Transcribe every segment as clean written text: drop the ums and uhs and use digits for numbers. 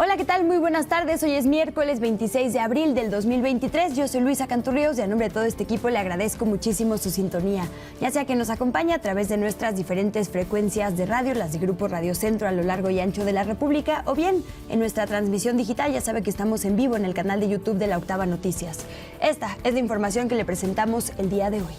Hola, ¿qué tal? Muy buenas tardes. Hoy es miércoles 26 de abril del 2023. Yo soy Luisa Canturríos y a nombre de todo este equipo le agradezco muchísimo su sintonía. Ya sea que nos acompañe a través de nuestras diferentes frecuencias de radio, las de Grupo Radio Centro a lo largo y ancho de la República, o bien en nuestra transmisión digital. Ya sabe que estamos en vivo en el canal de YouTube de La Octava Noticias. Esta es la información que le presentamos el día de hoy.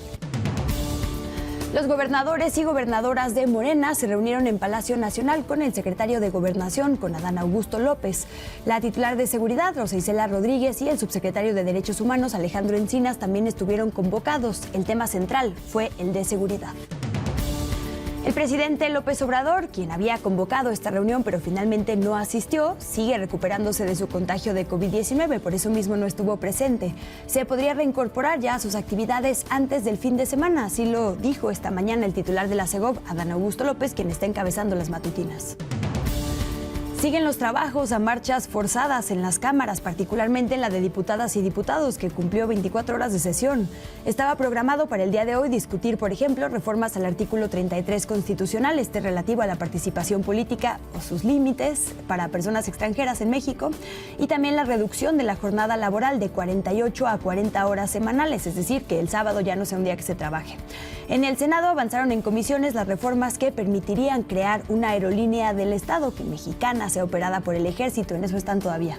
Los gobernadores y gobernadoras de Morena se reunieron en Palacio Nacional con el secretario de Gobernación, con Adán Augusto López. La titular de Seguridad, Rosa Isela Rodríguez, y el subsecretario de Derechos Humanos, Alejandro Encinas, también estuvieron convocados. El tema central fue el de seguridad. El presidente López Obrador, quien había convocado esta reunión pero finalmente no asistió, sigue recuperándose de su contagio de COVID-19, por eso mismo no estuvo presente. Se podría reincorporar ya a sus actividades antes del fin de semana, así lo dijo esta mañana el titular de la Segov, Adán Augusto López, quien está encabezando las matutinas. Siguen los trabajos a marchas forzadas en las cámaras, particularmente en la de diputadas y diputados, que cumplió 24 horas de sesión. Estaba programado para el día de hoy discutir, por ejemplo, reformas al artículo 33 constitucional, relativo a la participación política o sus límites para personas extranjeras en México, y también la reducción de la jornada laboral de 48 a 40 horas semanales, es decir, que el sábado ya no sea un día que se trabaje. En el Senado avanzaron en comisiones las reformas que permitirían crear una aerolínea del Estado que mexicana sea operada por el Ejército. En eso están todavía.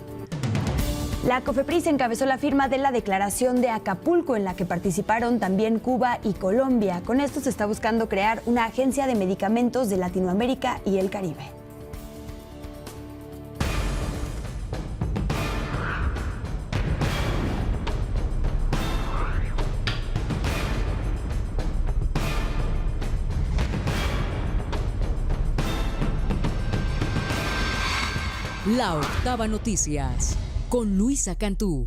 La COFEPRIS encabezó la firma de la Declaración de Acapulco, en la que participaron también Cuba y Colombia. Con esto se está buscando crear una agencia de medicamentos de Latinoamérica y el Caribe. La Octava Noticias, con Luisa Cantú.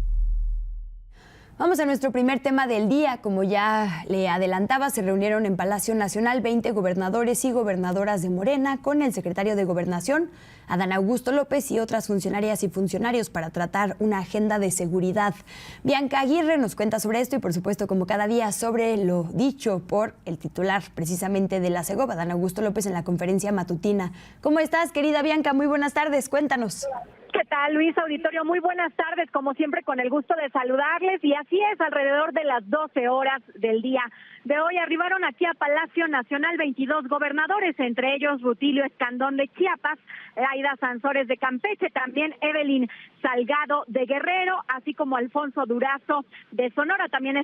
Vamos a nuestro primer tema del día. Como ya le adelantaba, se reunieron en Palacio Nacional 20 gobernadores y gobernadoras de Morena con el secretario de Gobernación, Adán Augusto López, y otras funcionarias y funcionarios para tratar una agenda de seguridad. Bianca Aguirre nos cuenta sobre esto y, por supuesto, como cada día, sobre lo dicho por el titular precisamente de la Segov, Adán Augusto López, en la conferencia matutina. ¿Cómo estás, querida Bianca? Muy buenas tardes. Cuéntanos. ¿Qué tal, Luis Auditorio? Muy buenas tardes, como siempre, con el gusto de saludarles. Y así es, alrededor de las 12 horas del día de hoy arribaron aquí a Palacio Nacional 22 gobernadores, entre ellos Rutilio Escandón de Chiapas, Laida Sansores de Campeche, también Evelyn Salgado de Guerrero, así como Alfonso Durazo de Sonora. También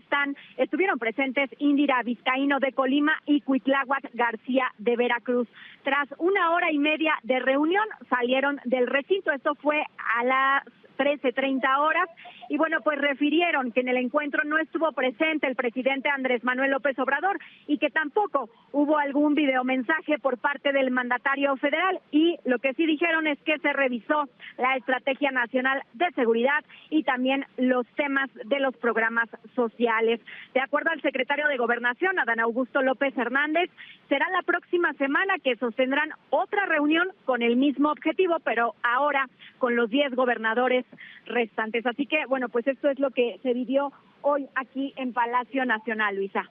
estuvieron presentes Indira Vizcaíno de Colima y Cuitláhuac García de Veracruz. Tras una hora y media de reunión, salieron del recinto. Esto fue a las 13:30 horas, y bueno, pues refirieron que en el encuentro no estuvo presente el presidente Andrés Manuel López Obrador y que tampoco hubo algún videomensaje por parte del mandatario federal, y lo que sí dijeron es que se revisó la Estrategia Nacional de Seguridad y también los temas de los programas sociales. De acuerdo al secretario de Gobernación, Adán Augusto López Hernández, será la próxima semana que sostendrán otra reunión con el mismo objetivo, pero ahora con los 10 gobernadores restantes. Así que, bueno, pues esto es lo que se vivió hoy aquí en Palacio Nacional, Luisa.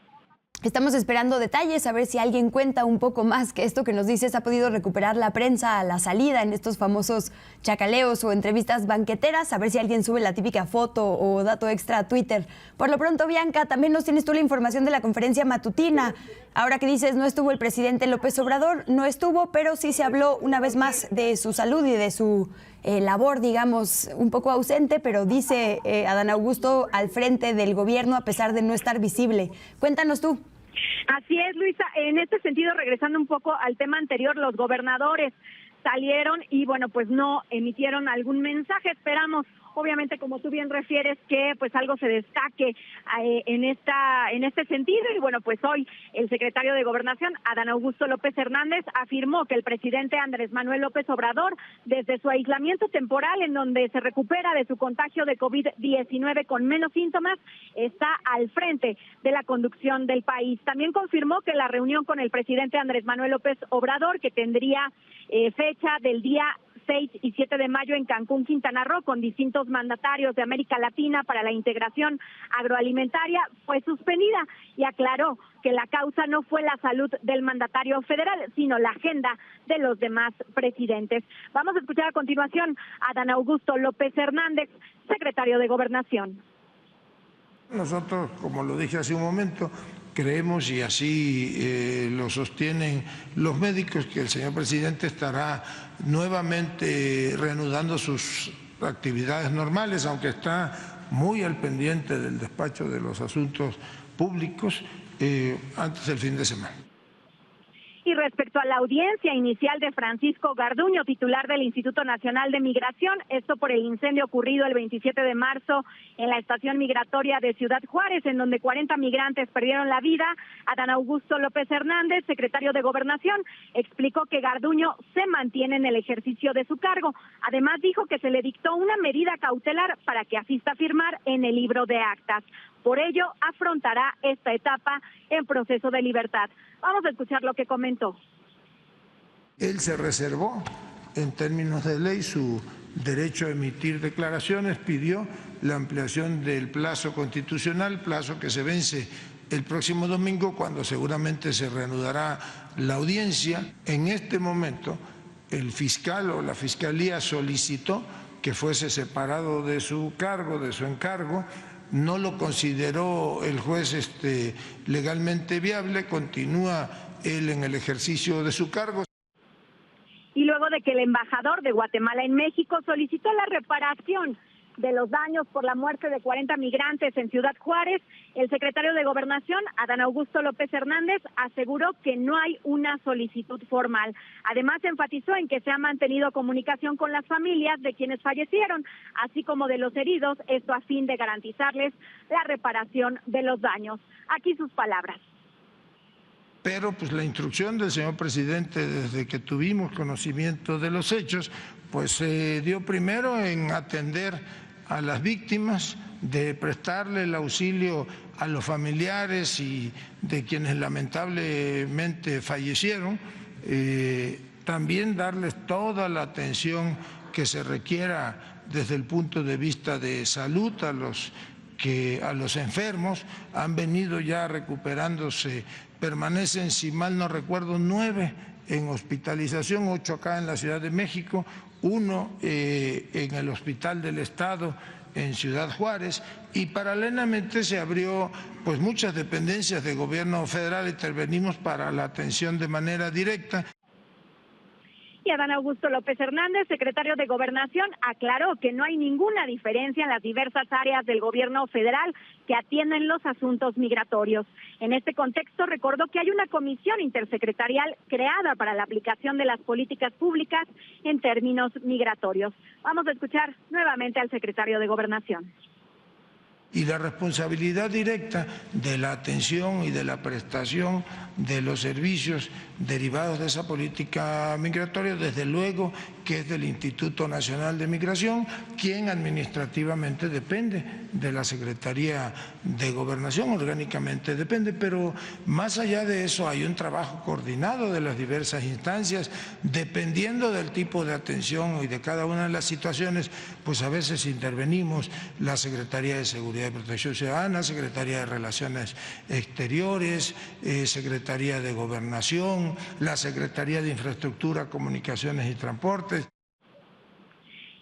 Estamos esperando detalles, a ver si alguien cuenta un poco más, que esto que nos dices ha podido recuperar la prensa a la salida en estos famosos chacaleos o entrevistas banqueteras, a ver si alguien sube la típica foto o dato extra a Twitter. Por lo pronto, Bianca, también nos tienes tú la información de la conferencia matutina. Ahora que dices, no estuvo el presidente López Obrador, no estuvo, pero sí se habló una vez más de su salud y de su labor, digamos, un poco ausente, pero dice Adán Augusto al frente del gobierno a pesar de no estar visible. Cuéntanos tú. Así es, Luisa. En este sentido, regresando un poco al tema anterior, los gobernadores salieron y, bueno, pues no emitieron algún mensaje. Esperamos, obviamente, como tú bien refieres, que pues algo se destaque en este sentido. Y bueno, pues hoy el secretario de Gobernación, Adán Augusto López Hernández, afirmó que el presidente Andrés Manuel López Obrador, desde su aislamiento temporal, en donde se recupera de su contagio de COVID-19 con menos síntomas, está al frente de la conducción del país. También confirmó que la reunión con el presidente Andrés Manuel López Obrador, que tendría fecha del día 6 y 7 de mayo en Cancún, Quintana Roo, con distintos mandatarios de América Latina para la integración agroalimentaria, fue suspendida y aclaró que la causa no fue la salud del mandatario federal, sino la agenda de los demás presidentes. Vamos a escuchar a continuación a Adán Augusto López Hernández, secretario de Gobernación. Nosotros, como lo dije hace un momento, creemos, y así lo sostienen los médicos, que el señor presidente estará nuevamente reanudando sus actividades normales, aunque está muy al pendiente del despacho de los asuntos públicos antes del fin de semana. Y respecto a la audiencia inicial de Francisco Garduño, titular del Instituto Nacional de Migración, esto por el incendio ocurrido el 27 de marzo en la estación migratoria de Ciudad Juárez, en donde 40 migrantes perdieron la vida, Adán Augusto López Hernández, secretario de Gobernación, explicó que Garduño se mantiene en el ejercicio de su cargo. Además dijo que se le dictó una medida cautelar para que asista a firmar en el libro de actas. Por ello, afrontará esta etapa en proceso de libertad. Vamos a escuchar lo que comentó. Él se reservó, en términos de ley, su derecho a emitir declaraciones, pidió la ampliación del plazo constitucional, plazo que se vence el próximo domingo, cuando seguramente se reanudará la audiencia. En este momento, el fiscal o la fiscalía solicitó que fuese separado de su cargo, de su encargo. No lo consideró el juez legalmente viable, continúa él en el ejercicio de su cargo. Y luego de que el embajador de Guatemala en México solicitó la reparación de los daños por la muerte de 40 migrantes en Ciudad Juárez, el secretario de Gobernación, Adán Augusto López Hernández, aseguró que no hay una solicitud formal. Además, enfatizó en que se ha mantenido comunicación con las familias de quienes fallecieron, así como de los heridos, esto a fin de garantizarles la reparación de los daños. Aquí sus palabras. Pero pues la instrucción del señor presidente, desde que tuvimos conocimiento de los hechos, pues se dio primero en atender a las víctimas, de prestarle el auxilio a los familiares y de quienes lamentablemente fallecieron, también darles toda la atención que se requiera desde el punto de vista de salud a los enfermos. Han venido ya recuperándose, permanecen, si mal no recuerdo, 9 en hospitalización, 8 acá en la Ciudad de México, 1 en el Hospital del Estado en Ciudad Juárez, y paralelamente se abrió pues muchas dependencias de gobierno federal, intervenimos para la atención de manera directa. Y Adán Augusto López Hernández, secretario de Gobernación, aclaró que no hay ninguna diferencia en las diversas áreas del gobierno federal que atienden los asuntos migratorios. En este contexto, recordó que hay una comisión intersecretarial creada para la aplicación de las políticas públicas en términos migratorios. Vamos a escuchar nuevamente al secretario de Gobernación. Y la responsabilidad directa de la atención y de la prestación de los servicios derivados de esa política migratoria, desde luego que es del Instituto Nacional de Migración, quien administrativamente depende de la Secretaría de Gobernación, orgánicamente depende, pero más allá de eso hay un trabajo coordinado de las diversas instancias, dependiendo del tipo de atención y de cada una de las situaciones, pues a veces intervenimos la Secretaría de Seguridad y Protección Ciudadana, Secretaría de Relaciones Exteriores, Secretaría de Gobernación, la Secretaría de Infraestructura, Comunicaciones y Transportes.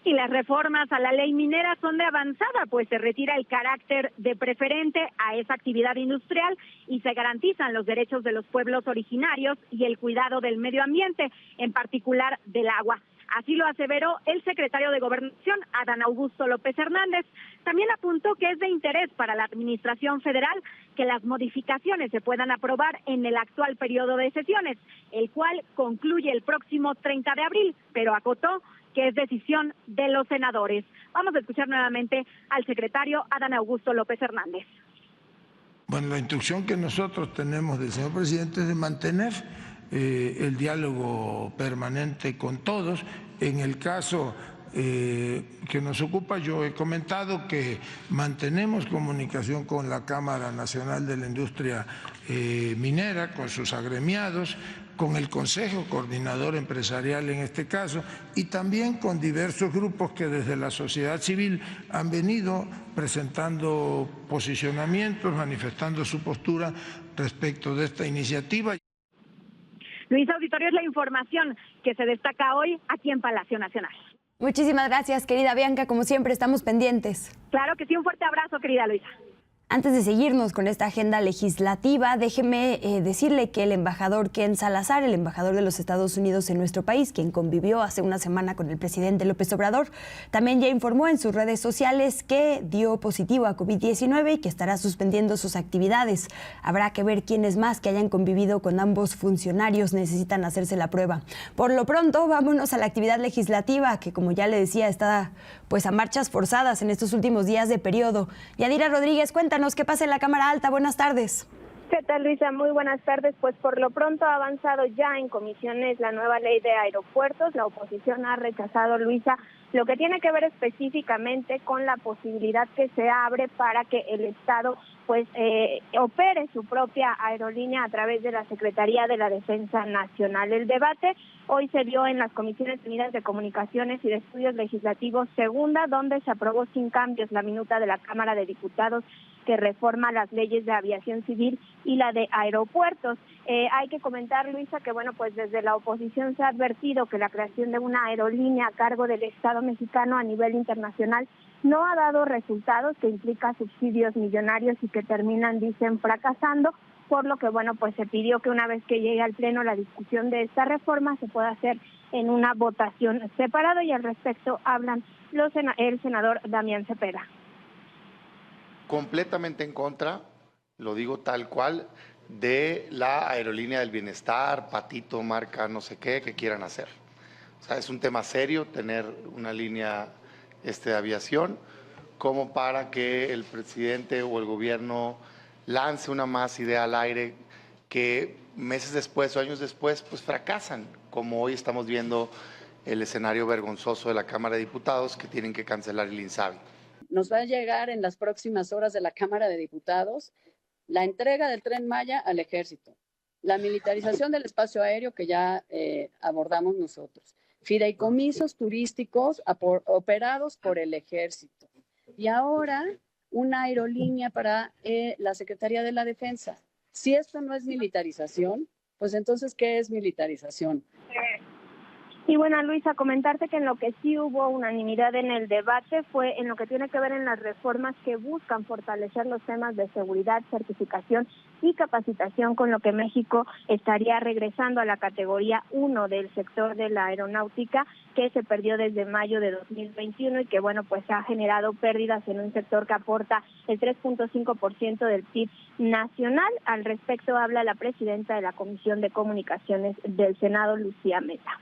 Y las reformas a la ley minera son de avanzada, pues se retira el carácter de preferente a esa actividad industrial y se garantizan los derechos de los pueblos originarios y el cuidado del medio ambiente, en particular del agua. Así lo aseveró el secretario de Gobernación, Adán Augusto López Hernández. También apuntó que es de interés para la Administración Federal que las modificaciones se puedan aprobar en el actual periodo de sesiones, el cual concluye el próximo 30 de abril, pero acotó que es decisión de los senadores. Vamos a escuchar nuevamente al secretario Adán Augusto López Hernández. Bueno, la instrucción que nosotros tenemos del señor presidente es de mantener el diálogo permanente con todos. En el caso que nos ocupa, yo he comentado que mantenemos comunicación con la Cámara Nacional de la Industria Minera, con sus agremiados, con el Consejo Coordinador Empresarial en este caso, y también con diversos grupos que desde la sociedad civil han venido presentando posicionamientos, manifestando su postura respecto de esta iniciativa. Luis, auditorio, es la información que se destaca hoy aquí en Palacio Nacional. Muchísimas gracias, querida Bianca, como siempre estamos pendientes. Claro que sí, un fuerte abrazo, querida Luisa. Antes de seguirnos con esta agenda legislativa, déjeme decirle que el embajador Ken Salazar, el embajador de los Estados Unidos en nuestro país, quien convivió hace una semana con el presidente López Obrador, también ya informó en sus redes sociales que dio positivo a COVID-19 y que estará suspendiendo sus actividades. Habrá que ver quiénes más que hayan convivido con ambos funcionarios necesitan hacerse la prueba. Por lo pronto, vámonos a la actividad legislativa, que como ya le decía, está pues a marchas forzadas en estos últimos días de periodo. Yadira Rodríguez, cuéntanos qué pasa en la Cámara Alta. Buenas tardes. ¿Qué tal, Luisa? Muy buenas tardes. Pues por lo pronto ha avanzado ya en comisiones la nueva ley de aeropuertos. La oposición ha rechazado, Luisa, lo que tiene que ver específicamente con la posibilidad que se abre para que el Estado pues opere su propia aerolínea a través de la Secretaría de la Defensa Nacional. El debate hoy se dio en las Comisiones Unidas de Comunicaciones y de Estudios Legislativos Segunda, donde se aprobó sin cambios la minuta de la Cámara de Diputados que reforma las leyes de aviación civil y la de aeropuertos. Hay que comentar, Luisa, que bueno, pues desde la oposición se ha advertido que la creación de una aerolínea a cargo del Estado mexicano a nivel internacional no ha dado resultados, que implica subsidios millonarios y que terminan, dicen, fracasando, por lo que bueno, pues se pidió que una vez que llegue al Pleno la discusión de esta reforma se pueda hacer en una votación separada, y al respecto hablan el senador Damián Cepeda. Completamente en contra, lo digo tal cual, de la aerolínea del bienestar, patito, marca, no sé qué, que quieran hacer. O sea, es un tema serio tener una línea de aviación, como para que el presidente o el gobierno lance una más idea al aire que meses después o años después pues fracasan, como hoy estamos viendo el escenario vergonzoso de la Cámara de Diputados, que tienen que cancelar el INSABI. Nos va a llegar en las próximas horas de la Cámara de Diputados la entrega del Tren Maya al Ejército, la militarización del espacio aéreo que ya abordamos nosotros, fideicomisos turísticos operados por el Ejército y ahora una aerolínea para la Secretaría de la Defensa. Si esto no es militarización, pues entonces, ¿qué es militarización? Y bueno, Luisa, comentarte que en lo que sí hubo unanimidad en el debate fue en lo que tiene que ver en las reformas que buscan fortalecer los temas de seguridad, certificación y capacitación, con lo que México estaría regresando a la categoría 1 del sector de la aeronáutica, que se perdió desde mayo de 2021 y que bueno, pues ha generado pérdidas en un sector que aporta el 3.5% del PIB nacional. Al respecto habla la presidenta de la Comisión de Comunicaciones del Senado, Lucía Mesa.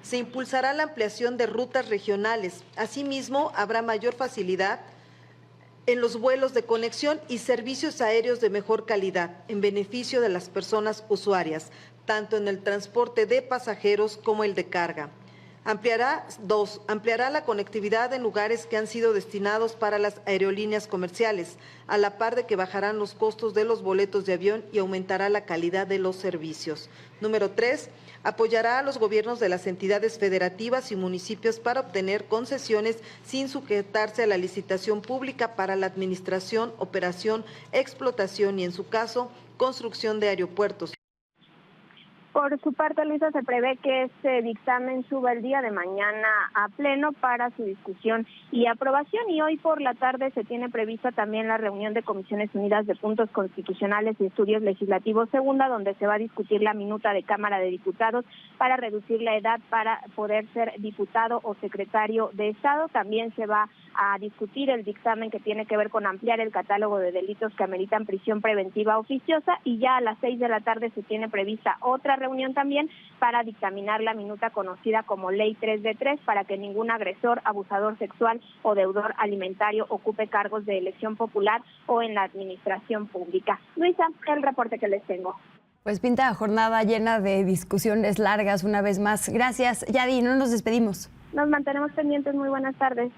Se impulsará la ampliación de rutas regionales. Asimismo, habrá mayor facilidad en los vuelos de conexión y servicios aéreos de mejor calidad, en beneficio de las personas usuarias, tanto en el transporte de pasajeros como el de carga. Ampliará la conectividad en lugares que han sido destinados para las aerolíneas comerciales, a la par de que bajarán los costos de los boletos de avión y aumentará la calidad de los servicios. Número 3, apoyará a los gobiernos de las entidades federativas y municipios para obtener concesiones sin sujetarse a la licitación pública para la administración, operación, explotación y, en su caso, construcción de aeropuertos. Por su parte, Luisa, se prevé que este dictamen suba el día de mañana a pleno para su discusión y aprobación, y hoy por la tarde se tiene prevista también la reunión de Comisiones Unidas de Puntos Constitucionales y Estudios Legislativos Segunda, donde se va a discutir la minuta de Cámara de Diputados para reducir la edad para poder ser diputado o secretario de Estado. También se va a discutir el dictamen que tiene que ver con ampliar el catálogo de delitos que ameritan prisión preventiva oficiosa, y ya a las 6 de la tarde se tiene prevista otra reunión también para dictaminar la minuta conocida como Ley 3 de 3, para que ningún agresor, abusador sexual o deudor alimentario ocupe cargos de elección popular o en la administración pública. Luisa, el reporte que les tengo. Pues pinta jornada llena de discusiones largas una vez más. Gracias, Yadi, no nos despedimos. Nos mantenemos pendientes. Muy buenas tardes.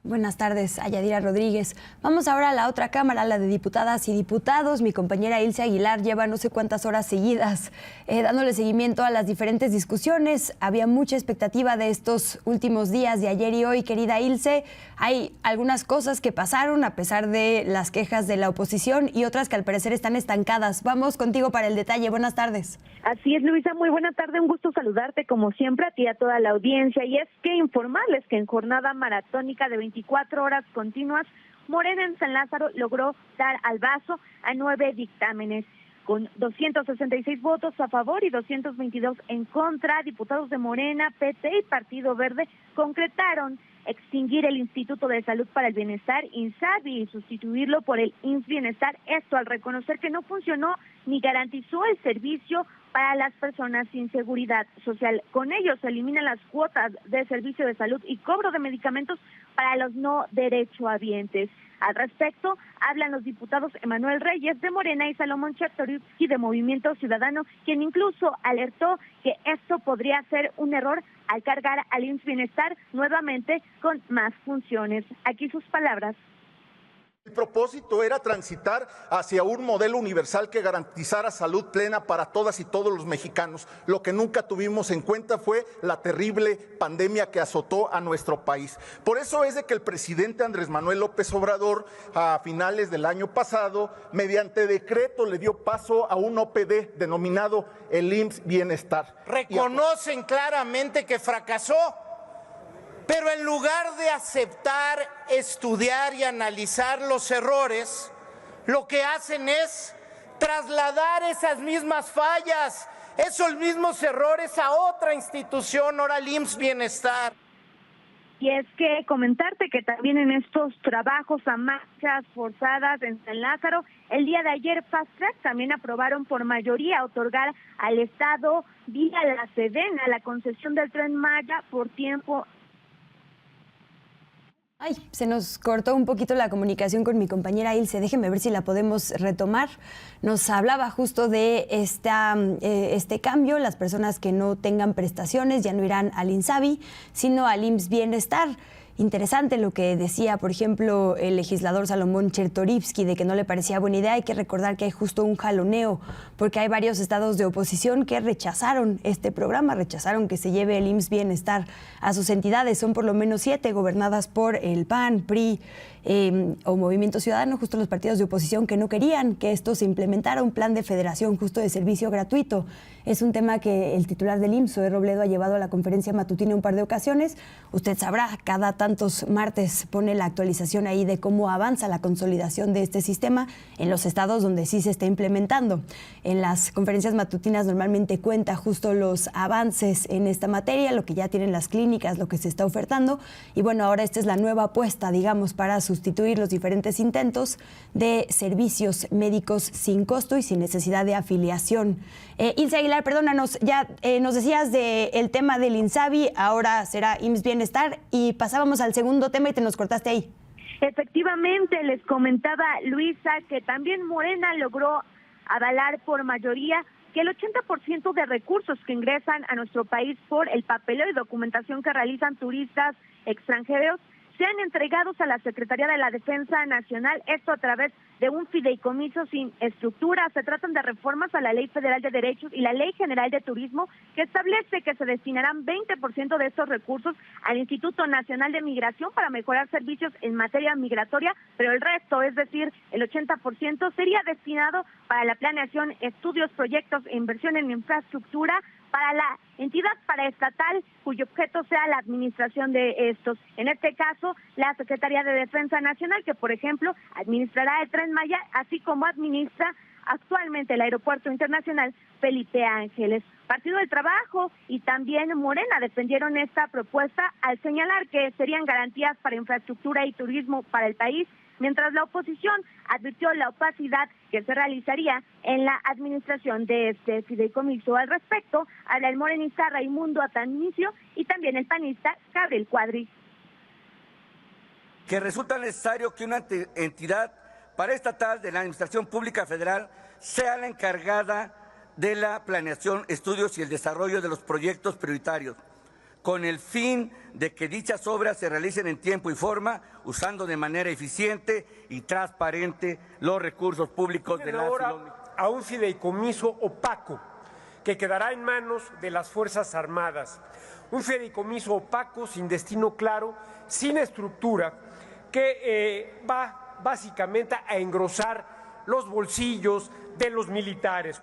Buenas tardes, Ayadira Rodríguez. Vamos ahora a la otra cámara, la de diputadas y diputados. Mi compañera Ilse Aguilar lleva no sé cuántas horas seguidas dándole seguimiento a las diferentes discusiones. Había mucha expectativa de estos últimos días, de ayer y hoy, querida Ilse. Hay algunas cosas que pasaron a pesar de las quejas de la oposición y otras que al parecer están estancadas. Vamos contigo para el detalle. Buenas tardes. Así es, Luisa, muy buena tarde, un gusto saludarte como siempre a ti y a toda la audiencia. Y es que informarles que en jornada maratónica de 24 horas continuas, Morena en San Lázaro logró dar al vaso a 9 dictámenes. Con 266 votos a favor y 222 en contra, diputados de Morena, PT y Partido Verde concretaron extinguir el Instituto de Salud para el Bienestar, INSABI, y sustituirlo por el IMSS Bienestar, esto al reconocer que no funcionó ni garantizó el servicio para las personas sin seguridad social. Con ello se eliminan las cuotas de servicio de salud y cobro de medicamentos para los no derechohabientes. Al respecto, hablan los diputados Emanuel Reyes de Morena y Salomón Chertorivsky de Movimiento Ciudadano, quien incluso alertó que esto podría ser un error al cargar al IMSS Bienestar nuevamente con más funciones. Aquí sus palabras. El propósito era transitar hacia un modelo universal que garantizara salud plena para todas y todos los mexicanos. Lo que nunca tuvimos en cuenta fue la terrible pandemia que azotó a nuestro país. Por eso es de que el presidente Andrés Manuel López Obrador, a finales del año pasado, mediante decreto le dio paso a un OPD denominado el IMSS Bienestar. Reconocen claramente que fracasó. Pero en lugar de aceptar, estudiar y analizar los errores, lo que hacen es trasladar esas mismas fallas, esos mismos errores a otra institución, ahora el IMSS Bienestar. Y es que comentarte que también en estos trabajos a marchas forzadas en San Lázaro, el día de ayer Fast Track también aprobaron por mayoría otorgar al Estado vía la Sedena la concesión del Tren Maya por tiempo. Ay, se nos cortó un poquito la comunicación con mi compañera Ilse. Déjenme ver si la podemos retomar. Nos hablaba justo de este cambio. Las personas que no tengan prestaciones ya no irán al INSABI, sino al IMSS Bienestar. Interesante lo que decía, por ejemplo, el legislador Salomón Chertorivsky, de que no le parecía buena idea. Hay que recordar que hay justo un jaloneo, porque hay varios estados de oposición que rechazaron este programa, rechazaron que se lleve el IMSS Bienestar a sus entidades. Son por lo menos 7 gobernadas por el PAN, PRI o Movimiento Ciudadano, justo los partidos de oposición que no querían que esto se implementara, un plan de federación justo de servicio gratuito. Es un tema que el titular del IMSS, Zoé Robledo, ha llevado a la conferencia matutina un par de ocasiones. Usted sabrá, cada tantos martes pone la actualización ahí de cómo avanza la consolidación de este sistema en los estados donde sí se está implementando. En las conferencias matutinas normalmente cuenta justo los avances en esta materia, lo que ya tienen las clínicas, lo que se está ofertando. Y bueno, ahora esta es la nueva apuesta, digamos, para sustituir los diferentes intentos de servicios médicos sin costo y sin necesidad de afiliación. Ilse Aguilar, perdónanos, ya nos decías del tema del INSABI, ahora será IMSS Bienestar, y pasábamos al segundo tema y te nos cortaste ahí. Efectivamente, les comentaba Luisa que también Morena logró avalar por mayoría que el 80% de recursos que ingresan a nuestro país por el papeleo y documentación que realizan turistas extranjeros sean entregados a la Secretaría de la Defensa Nacional, esto a través de un fideicomiso sin estructura. Se tratan de reformas a la Ley Federal de Derechos y la Ley General de Turismo, que establece que se destinarán 20% de estos recursos al Instituto Nacional de Migración para mejorar servicios en materia migratoria, pero el resto, es decir, el 80%, sería destinado para la planeación, estudios, proyectos e inversión en infraestructura para la entidad paraestatal cuyo objeto sea la administración de estos. En este caso, la Secretaría de Defensa Nacional, que por ejemplo administrará el Tren Maya, así como administra actualmente el Aeropuerto Internacional Felipe Ángeles. Partido del Trabajo y también Morena defendieron esta propuesta al señalar que serían garantías para infraestructura y turismo para el país, mientras la oposición advirtió la opacidad que se realizaría en la administración de este fideicomiso. Al respecto, habla el morenista Raimundo Atanicio y también el panista Gabriel Cuadri. Que resulta necesario que una entidad paraestatal de la Administración Pública Federal sea la encargada de la planeación, estudios y el desarrollo de los proyectos prioritarios, con el fin de que dichas obras se realicen en tiempo y forma, usando de manera eficiente y transparente los recursos públicos de la ciudad. A un fideicomiso opaco que quedará en manos de las Fuerzas Armadas. Un fideicomiso opaco, sin destino claro, sin estructura, que va básicamente a engrosar los bolsillos de los militares.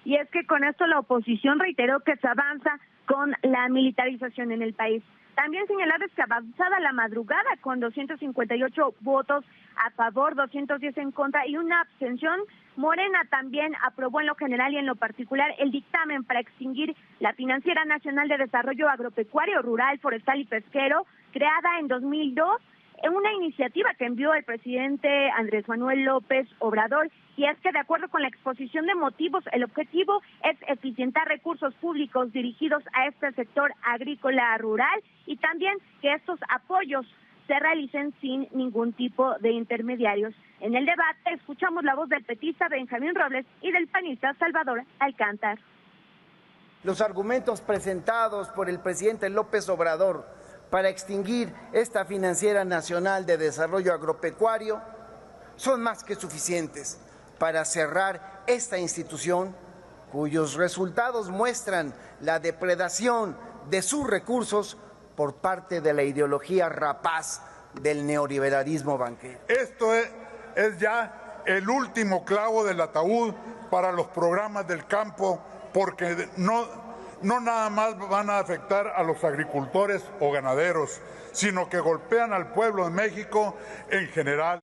Y es que con esto la oposición reiteró que se avanza con la militarización en el país. También señalarles que avanzada la madrugada con 258 votos a favor, 210 en contra y una abstención, Morena también aprobó en lo general y en lo particular el dictamen para extinguir la Financiera Nacional de Desarrollo Agropecuario, Rural, Forestal y Pesquero, creada en 2002, en una iniciativa que envió el presidente Andrés Manuel López Obrador, y es que de acuerdo con la exposición de motivos, el objetivo es eficientar recursos públicos dirigidos a este sector agrícola rural y también que estos apoyos se realicen sin ningún tipo de intermediarios. En el debate escuchamos la voz del petista Benjamín Robles y del panista Salvador Alcántar. Los argumentos presentados por el presidente López Obrador para extinguir esta Financiera Nacional de Desarrollo Agropecuario son más que suficientes para cerrar esta institución cuyos resultados muestran la depredación de sus recursos por parte de la ideología rapaz del neoliberalismo banquero. Esto es ya el último clavo del ataúd para los programas del campo, porque no nada más van a afectar a los agricultores o ganaderos, sino que golpean al pueblo de México en general.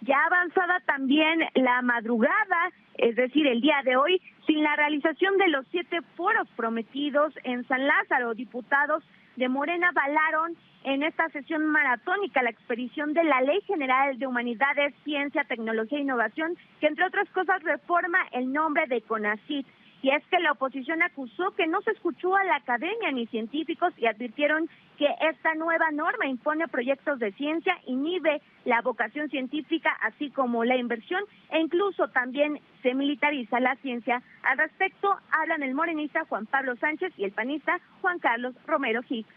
Ya avanzada también la madrugada, es decir, el día de hoy, sin la realización de los 7 foros prometidos en San Lázaro, diputados de Morena avalaron en esta sesión maratónica la expedición de la Ley General de Humanidades, Ciencia, Tecnología e Innovación, que entre otras cosas reforma el nombre de CONACYT. Y es que la oposición acusó que no se escuchó a la academia ni científicos y advirtieron que esta nueva norma impone proyectos de ciencia, inhibe la vocación científica, así como la inversión, e incluso también se militariza la ciencia. Al respecto, hablan el morenista Juan Pablo Sánchez y el panista Juan Carlos Romero Hicks.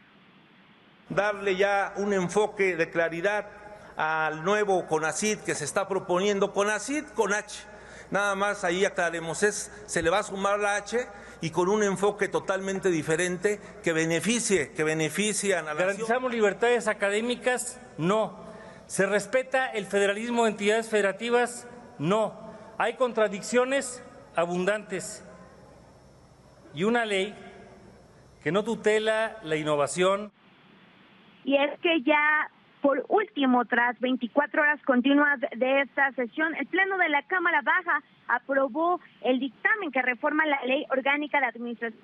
Darle ya un enfoque de claridad al nuevo CONACYT que se está proponiendo, CONACYT con H. Nada más ahí aclaremos, se le va a sumar la H y con un enfoque totalmente diferente que beneficie a la nación. ¿Garantizamos libertades académicas? No. ¿Se respeta el federalismo de entidades federativas? No. Hay contradicciones abundantes y una ley que no tutela la innovación. Y es que ya por último, tras 24 horas continuas de esta sesión, el Pleno de la Cámara Baja aprobó el dictamen que reforma la Ley Orgánica de Administración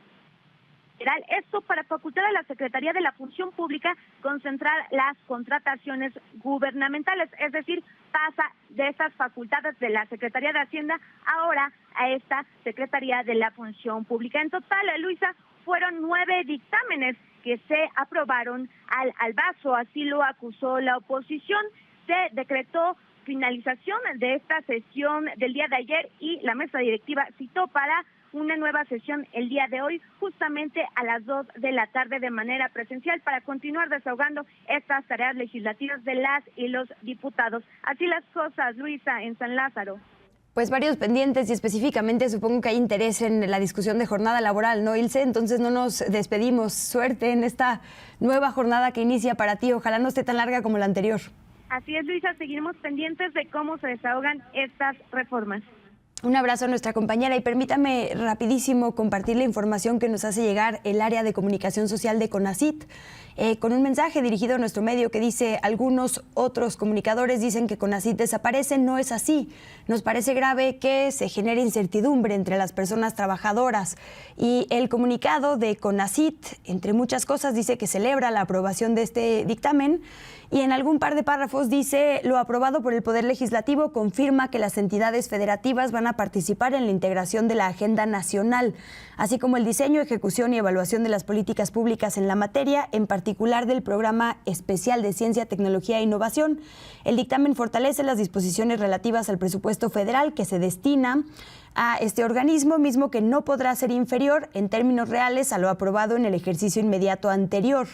Federal. Esto para facultar a la Secretaría de la Función Pública concentrar las contrataciones gubernamentales, es decir, pasa de estas facultades de la Secretaría de Hacienda ahora a esta Secretaría de la Función Pública. En total, Luisa, fueron 9 dictámenes que se aprobaron al vaso, así lo acusó la oposición. Se decretó finalización de esta sesión del día de ayer y la mesa directiva citó para una nueva sesión el día de hoy, justamente a las 2 de la tarde de manera presencial para continuar desahogando estas tareas legislativas de las y los diputados. Así las cosas, Luisa, en San Lázaro. Pues varios pendientes y específicamente supongo que hay interés en la discusión de jornada laboral, ¿no, Ilse? Entonces no nos despedimos. Suerte en esta nueva jornada que inicia para ti. Ojalá no esté tan larga como la anterior. Así es, Luisa. Seguiremos pendientes de cómo se desahogan estas reformas. Un abrazo a nuestra compañera y permítame rapidísimo compartir la información que nos hace llegar el área de comunicación social de CONACYT con un mensaje dirigido a nuestro medio que dice: algunos otros comunicadores dicen que CONACYT desaparece, no es así. Nos parece grave que se genere incertidumbre entre las personas trabajadoras y el comunicado de CONACYT, entre muchas cosas, dice que celebra la aprobación de este dictamen y en algún par de párrafos dice: lo aprobado por el Poder Legislativo confirma que las entidades federativas van a participar en la integración de la agenda nacional, así como el diseño, ejecución y evaluación de las políticas públicas en la materia, en particular del Programa Especial de Ciencia, Tecnología e Innovación. El dictamen fortalece las disposiciones relativas al presupuesto federal que se destina a este organismo, mismo que no podrá ser inferior en términos reales a lo aprobado en el ejercicio inmediato anterior.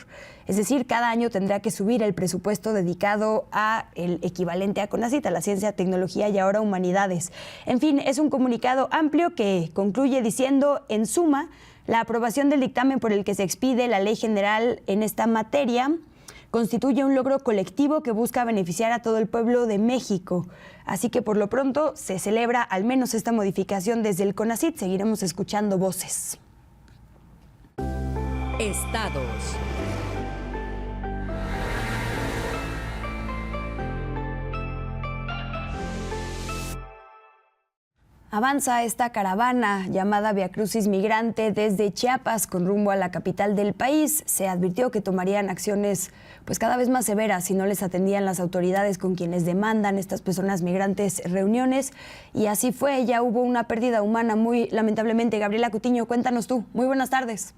Es decir, cada año tendrá que subir el presupuesto dedicado a el equivalente a CONACYT, a la ciencia, tecnología y ahora humanidades. En fin, es un comunicado amplio que concluye diciendo, en suma, la aprobación del dictamen por el que se expide la ley general en esta materia constituye un logro colectivo que busca beneficiar a todo el pueblo de México. Así que por lo pronto se celebra al menos esta modificación desde el CONACYT. Seguiremos escuchando voces. Estados. Avanza esta caravana llamada Via Crucis Migrante desde Chiapas con rumbo a la capital del país. Se advirtió que tomarían acciones pues cada vez más severas si no les atendían las autoridades con quienes demandan estas personas migrantes reuniones. Y así fue, ya hubo una pérdida humana muy lamentablemente. Gabriela Cutiño, cuéntanos tú. Muy buenas tardes.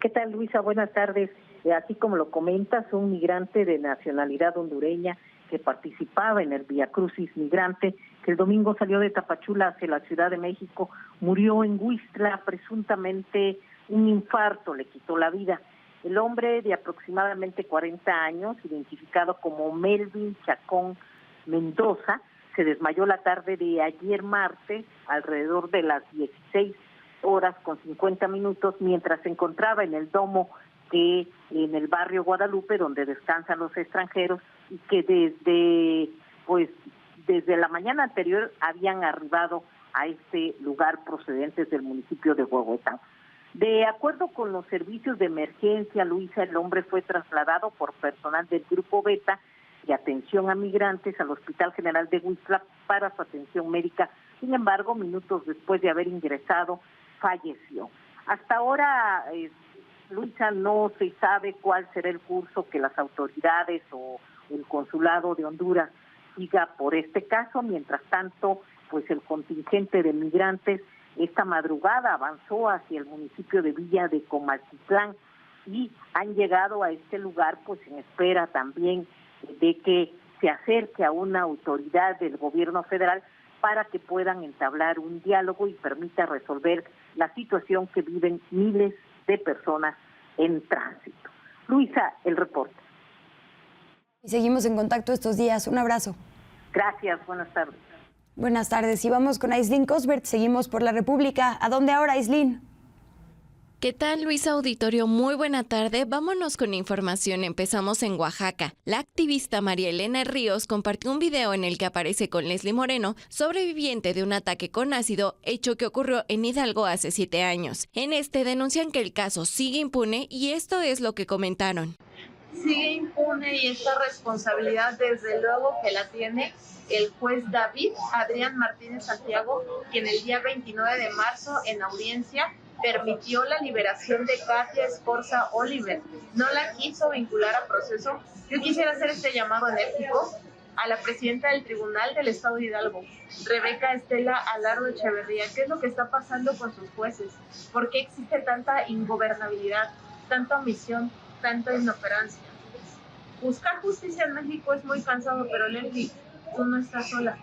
¿Qué tal, Luisa? Buenas tardes. Así como lo comentas, un migrante de nacionalidad hondureña que participaba en el Via Crucis Migrante, que el domingo salió de Tapachula hacia la Ciudad de México, murió en Huixtla, presuntamente un infarto le quitó la vida. El hombre de aproximadamente 40 años, identificado como Melvin Chacón Mendoza, se desmayó la tarde de ayer martes, alrededor de las 16:50, mientras se encontraba en el domo que en el barrio Guadalupe, donde descansan los extranjeros, y que desde la mañana anterior habían arribado a este lugar procedentes del municipio de Huehuetán. De acuerdo con los servicios de emergencia, Luisa, el hombre fue trasladado por personal del Grupo Beta de atención a migrantes al Hospital General de Huixtla para su atención médica. Sin embargo, minutos después de haber ingresado, falleció. Hasta ahora, Luisa, no se sabe cuál será el curso que las autoridades o el consulado de Honduras siga por este caso. Mientras tanto, pues el contingente de migrantes esta madrugada avanzó hacia el municipio de Villa de Comaltitlán y han llegado a este lugar pues en espera también de que se acerque a una autoridad del gobierno federal para que puedan entablar un diálogo y permita resolver la situación que viven miles de personas en tránsito. Luisa, el reporte. Y seguimos en contacto estos días. Un abrazo. Gracias, buenas tardes. Buenas tardes. Y vamos con Aislinn Cosbert. Seguimos por la República. ¿A dónde ahora, Aislinn? ¿Qué tal, Luisa Auditorio? Muy buena tarde. Vámonos con información. Empezamos en Oaxaca. La activista María Elena Ríos compartió un video en el que aparece con Leslie Moreno, sobreviviente de un ataque con ácido, hecho que ocurrió en Hidalgo hace 7 años. En este denuncian que el caso sigue impune y esto es lo que comentaron. Sigue impune y esta responsabilidad desde luego que la tiene el juez David Adrián Martínez Santiago, quien el día 29 de marzo en audiencia permitió la liberación de Katia Escorza Oliver. No la quiso vincular a proceso. Yo quisiera hacer este llamado enérgico a la presidenta del Tribunal del Estado de Hidalgo, Rebeca Estela Alardo Echeverría. ¿Qué es lo que está pasando con sus jueces? ¿Por qué existe tanta ingobernabilidad, tanta omisión, tanta inoperancia? Buscar justicia en México es muy cansado, pero Leslie, tú no estás sola.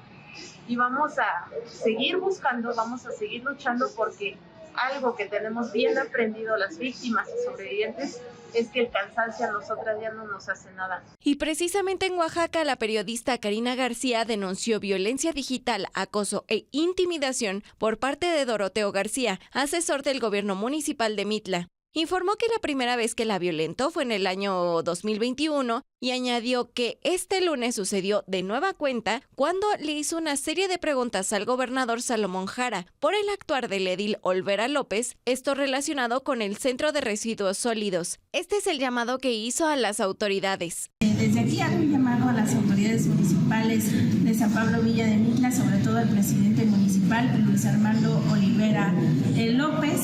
Y vamos a seguir buscando, vamos a seguir luchando porque algo que tenemos bien aprendido las víctimas y sobrevivientes es que el cansancio a nosotras ya no nos hace nada. Y precisamente en Oaxaca, la periodista Karina García denunció violencia digital, acoso e intimidación por parte de Doroteo García, asesor del gobierno municipal de Mitla. Informó que la primera vez que la violentó fue en el año 2021 y añadió que este lunes sucedió de nueva cuenta cuando le hizo una serie de preguntas al gobernador Salomón Jara por el actuar del edil Olvera López, esto relacionado con el Centro de Residuos Sólidos. Este es el llamado que hizo a las autoridades. Desde aquí hago un llamado a las autoridades municipales de San Pablo Villa de Mitla, sobre todo al presidente municipal, Luis Armando Olivera López,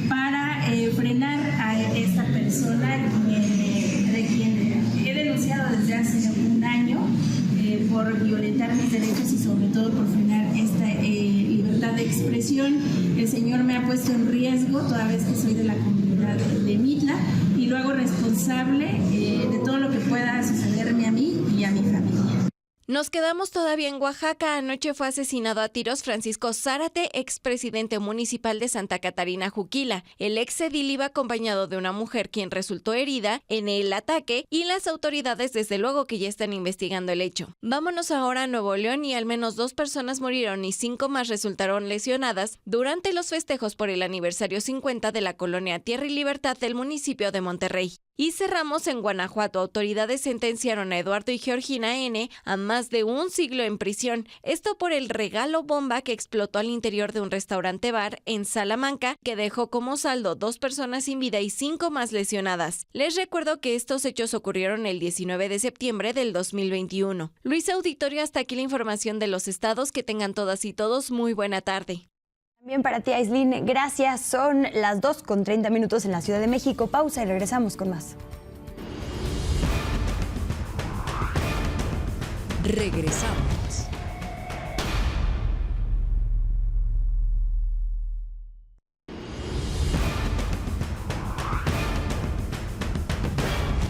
para frenar a esta persona de quien he denunciado desde hace un año por violentar mis derechos y sobre todo por frenar esta libertad de expresión. El señor me ha puesto en riesgo toda vez que soy de la comunidad de Mitla y lo hago responsable de todo lo que pueda sucederme a mí y a mi familia. Nos quedamos todavía en Oaxaca. Anoche fue asesinado a tiros Francisco Zárate, expresidente municipal de Santa Catarina Juquila. El ex edil iba acompañado de una mujer quien resultó herida en el ataque y las autoridades desde luego que ya están investigando el hecho. Vámonos ahora a Nuevo León y al menos 2 personas murieron y 5 más resultaron lesionadas durante los festejos por el aniversario 50 de la colonia Tierra y Libertad del municipio de Monterrey. Y cerramos en Guanajuato. Autoridades sentenciaron a Eduardo y Georgina N. a más de 1 siglo en prisión. Esto por el regalo bomba que explotó al interior de un restaurante-bar en Salamanca, que dejó como saldo 2 personas sin vida y 5 más lesionadas. Les recuerdo que estos hechos ocurrieron el 19 de septiembre del 2021. Luis Auditorio, hasta aquí la información de los estados. Que tengan todas y todos muy buena tarde. También para ti, Aislinn, gracias. Son las 2:30 en la Ciudad de México. Pausa y regresamos con más. Regresamos.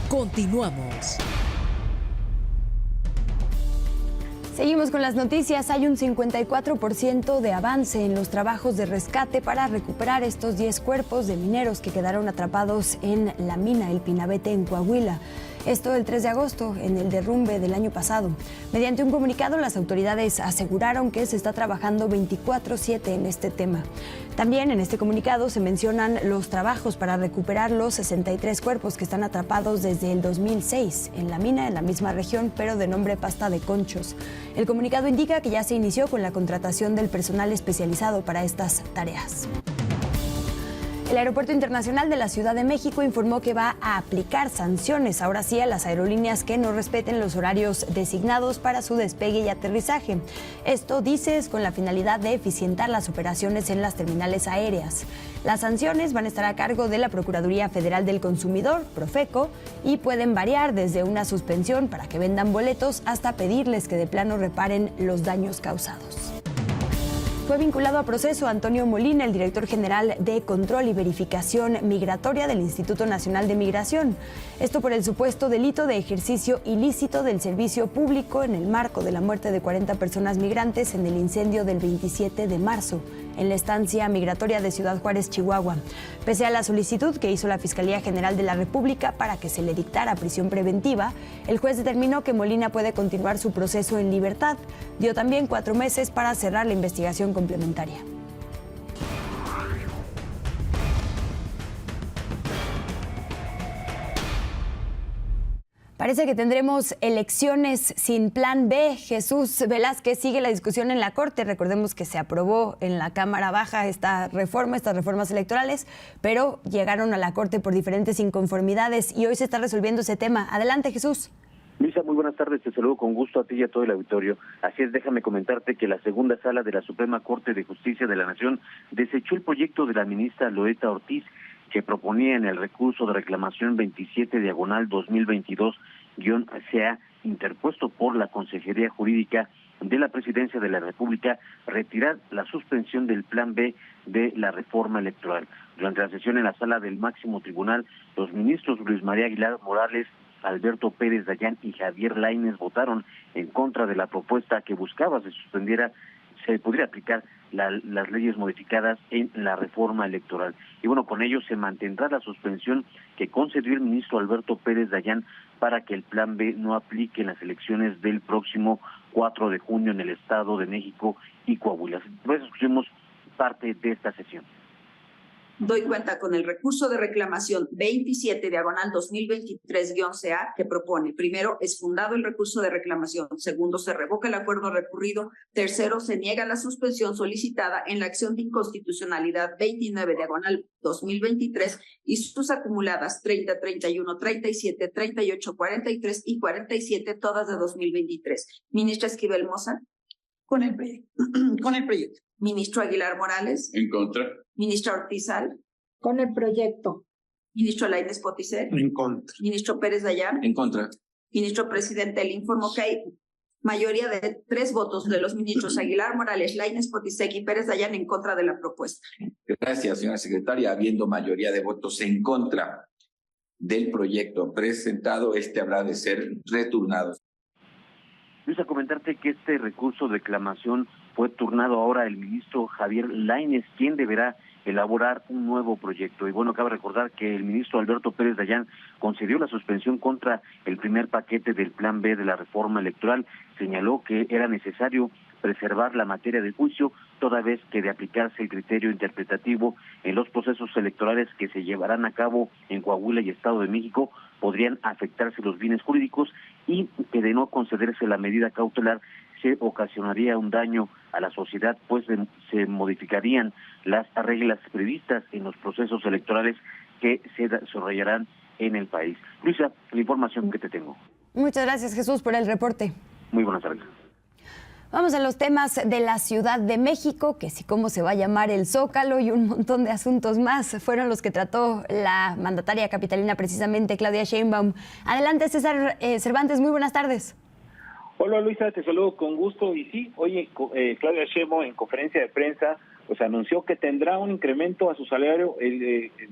Continuamos. Seguimos con las noticias. Hay un 54% de avance en los trabajos de rescate para recuperar estos 10 cuerpos de mineros que quedaron atrapados en la mina El Pinabete en Coahuila. Esto el 3 de agosto, en el derrumbe del año pasado. Mediante un comunicado, las autoridades aseguraron que se está trabajando 24/7 en este tema. También en este comunicado se mencionan los trabajos para recuperar los 63 cuerpos que están atrapados desde el 2006 en la mina en la misma región, pero de nombre Pasta de Conchos. El comunicado indica que ya se inició con la contratación del personal especializado para estas tareas. El Aeropuerto Internacional de la Ciudad de México informó que va a aplicar sanciones, ahora sí, a las aerolíneas que no respeten los horarios designados para su despegue y aterrizaje. Esto, dice, es con la finalidad de eficientar las operaciones en las terminales aéreas. Las sanciones van a estar a cargo de la Procuraduría Federal del Consumidor, Profeco, y pueden variar desde una suspensión para que vendan boletos hasta pedirles que de plano reparen los daños causados. Fue vinculado a proceso Antonio Molina, el director general de Control y Verificación Migratoria del Instituto Nacional de Migración. Esto por el supuesto delito de ejercicio ilícito del servicio público en el marco de la muerte de 40 personas migrantes en el incendio del 27 de marzo en la estancia migratoria de Ciudad Juárez, Chihuahua. Pese a la solicitud que hizo la Fiscalía General de la República para que se le dictara prisión preventiva, el juez determinó que Molina puede continuar su proceso en libertad. Dio también 4 meses para cerrar la investigación complementaria. Parece que tendremos elecciones sin plan B. Jesús Velázquez, sigue la discusión en la Corte. Recordemos que se aprobó en la Cámara Baja estas reformas electorales, pero llegaron a la Corte por diferentes inconformidades y hoy se está resolviendo ese tema. Adelante, Jesús. Luisa, muy buenas tardes, te saludo con gusto a ti y a todo el auditorio. Así es, déjame comentarte que la segunda sala de la Suprema Corte de Justicia de la Nación desechó el proyecto de la ministra Loeta Ortiz, que proponía en el recurso de reclamación 27/2022-CA interpuesto por la Consejería Jurídica de la Presidencia de la República retirar la suspensión del Plan B de la reforma electoral. Durante la sesión en la sala del máximo tribunal, los ministros Luis María Aguilar Morales, Alberto Pérez Dayán y Javier Lainez votaron en contra de la propuesta que buscaba se pudiera aplicar las leyes modificadas en la reforma electoral. Y bueno, con ello se mantendrá la suspensión que concedió el ministro Alberto Pérez Dayán para que el Plan B no aplique en las elecciones del próximo 4 de junio en el Estado de México y Coahuila. Pues escuchemos parte de esta sesión. Doy cuenta con el recurso de reclamación 27/2023-CA que propone: primero, es fundado el recurso de reclamación; segundo, se revoca el acuerdo recurrido; tercero, se niega la suspensión solicitada en la acción de inconstitucionalidad 29/2023 y sus acumuladas 30, 31, 37, 38, 43 y 47, todas de 2023. Ministra Esquivel Moza. Con el proyecto. Ministro Aguilar Morales. En contra. Ministra Ortizal. Con el proyecto. Ministro Lainez Potisek. En contra. Ministro Pérez Dayán. En contra. Ministro Presidente, le informo que hay mayoría de 3 votos de los ministros Aguilar Morales, Lainez Potisek y Pérez Dayán en contra de la propuesta. Gracias, señora secretaria. Habiendo mayoría de votos en contra del proyecto presentado, habrá de ser returnado. Luisa, comentarte que este recurso de reclamación fue turnado ahora al ministro Javier Lainez, quien deberá elaborar un nuevo proyecto. Y bueno, cabe recordar que el ministro Alberto Pérez Dayán concedió la suspensión contra el primer paquete del Plan B de la reforma electoral. Señaló que era necesario preservar la materia de juicio, toda vez que de aplicarse el criterio interpretativo en los procesos electorales que se llevarán a cabo en Coahuila y Estado de México, podrían afectarse los bienes jurídicos y que de no concederse la medida cautelar se ocasionaría un daño a la sociedad, pues se modificarían las reglas previstas en los procesos electorales que se desarrollarán en el país. Luisa, la información que te tengo. Muchas gracias, Jesús, por el reporte. Muy buenas tardes. Vamos a los temas de la Ciudad de México, que sí, cómo se va a llamar el Zócalo y un montón de asuntos más fueron los que trató la mandataria capitalina, precisamente Claudia Sheinbaum. Adelante, César Cervantes, muy buenas tardes. Hola Luisa, te saludo con gusto. Y sí, oye, Claudia Sheinbaum en conferencia de prensa pues anunció que tendrá un incremento a su salario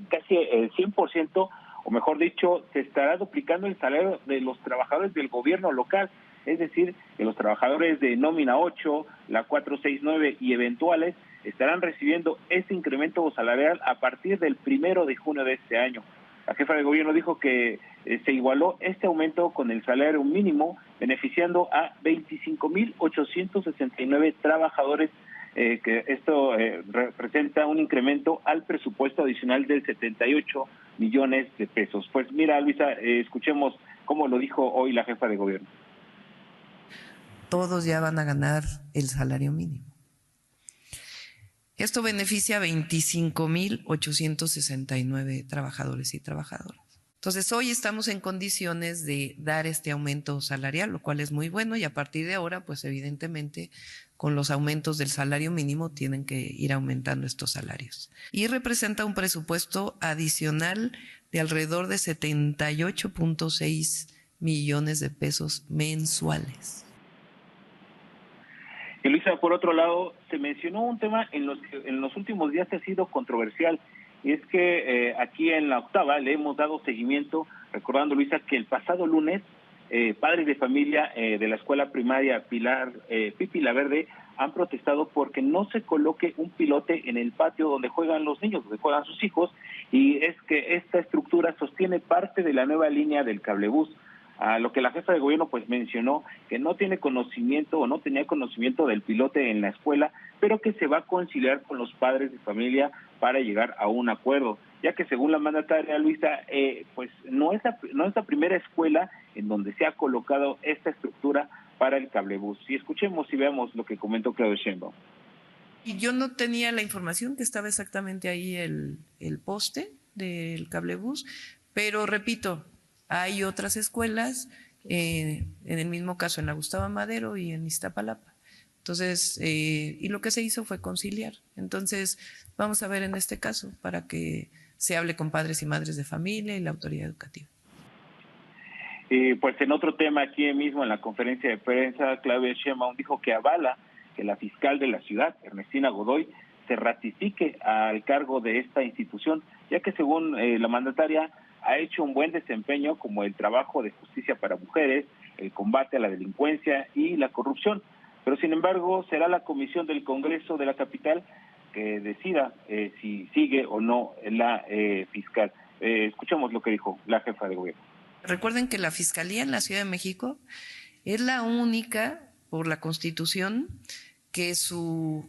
casi el 100%, o mejor dicho, se estará duplicando el salario de los trabajadores del gobierno local, es decir, que los trabajadores de nómina 8, la 469 y eventuales estarán recibiendo este incremento salarial a partir del 1 de junio de este año. La jefa de gobierno dijo que se igualó este aumento con el salario mínimo, beneficiando a 25,869 trabajadores, que esto representa un incremento al presupuesto adicional del 78 millones de pesos. Pues mira, Luisa, escuchemos cómo lo dijo hoy la jefa de gobierno. Todos ya van a ganar el salario mínimo. Esto beneficia a 25,869 trabajadores y trabajadoras. Entonces, hoy estamos en condiciones de dar este aumento salarial, lo cual es muy bueno, y a partir de ahora, pues evidentemente, con los aumentos del salario mínimo tienen que ir aumentando estos salarios. Y representa un presupuesto adicional de alrededor de 78.6 millones de pesos mensuales. Y Luisa, por otro lado, se mencionó un tema en los últimos días que ha sido controversial, y es que aquí en la octava le hemos dado seguimiento, recordando, Luisa, que el pasado lunes padres de familia de la escuela primaria Pipi La Verde han protestado porque no se coloque un pilote en el patio donde juegan los niños, donde juegan sus hijos, y es que esta estructura sostiene parte de la nueva línea del cablebús. A lo que la jefa de gobierno pues mencionó que no tiene conocimiento o no tenía conocimiento del pilote en la escuela, pero que se va a conciliar con los padres de familia para llegar a un acuerdo, ya que según la mandataria Luisa, pues no es la primera escuela en donde se ha colocado esta estructura para el cablebús. Y escuchemos y veamos lo que comentó Claudia Sheinbaum. Y yo no tenía la información que estaba exactamente ahí el poste del cablebús, pero repito, hay otras escuelas, en el mismo caso en la Gustavo Madero y en Iztapalapa. Entonces, y lo que se hizo fue conciliar. Entonces, vamos a ver en este caso para que se hable con padres y madres de familia y la autoridad educativa. Pues en otro tema, aquí mismo en la conferencia de prensa, Claudia Sheinbaum dijo que avala que la fiscal de la ciudad, Ernestina Godoy, se ratifique al cargo de esta institución, ya que según la mandataria ha hecho un buen desempeño como el trabajo de justicia para mujeres, el combate a la delincuencia y la corrupción. Pero sin embargo, será la comisión del Congreso de la capital que decida si sigue o no la fiscal. Escuchemos lo que dijo la jefa de gobierno. Recuerden que la Fiscalía en la Ciudad de México es la única, por la Constitución, que su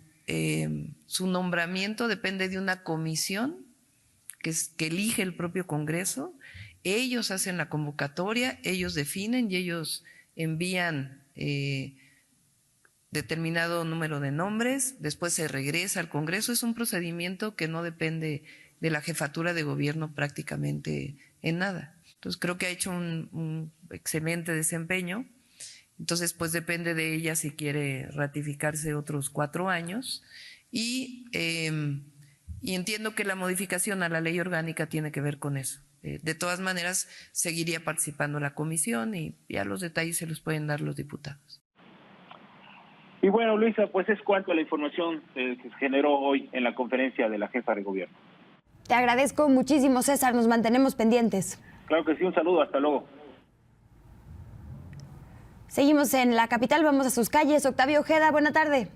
nombramiento depende de una comisión que elige el propio Congreso. Ellos hacen la convocatoria, ellos definen y ellos envían determinado número de nombres, después se regresa al Congreso. Es un procedimiento que no depende de la jefatura de gobierno prácticamente en nada. Entonces creo que ha hecho un excelente desempeño. Entonces pues depende de ella si quiere ratificarse otros 4 años y entiendo que la modificación a la ley orgánica tiene que ver con eso. De todas maneras, seguiría participando la comisión y ya los detalles se los pueden dar los diputados. Y bueno, Luisa, pues es cuanto a la información que se generó hoy en la conferencia de la jefa de gobierno. Te agradezco muchísimo, César, nos mantenemos pendientes. Claro que sí, un saludo, hasta luego. Seguimos en la capital, vamos a sus calles. Octavio Ojeda, buena tarde.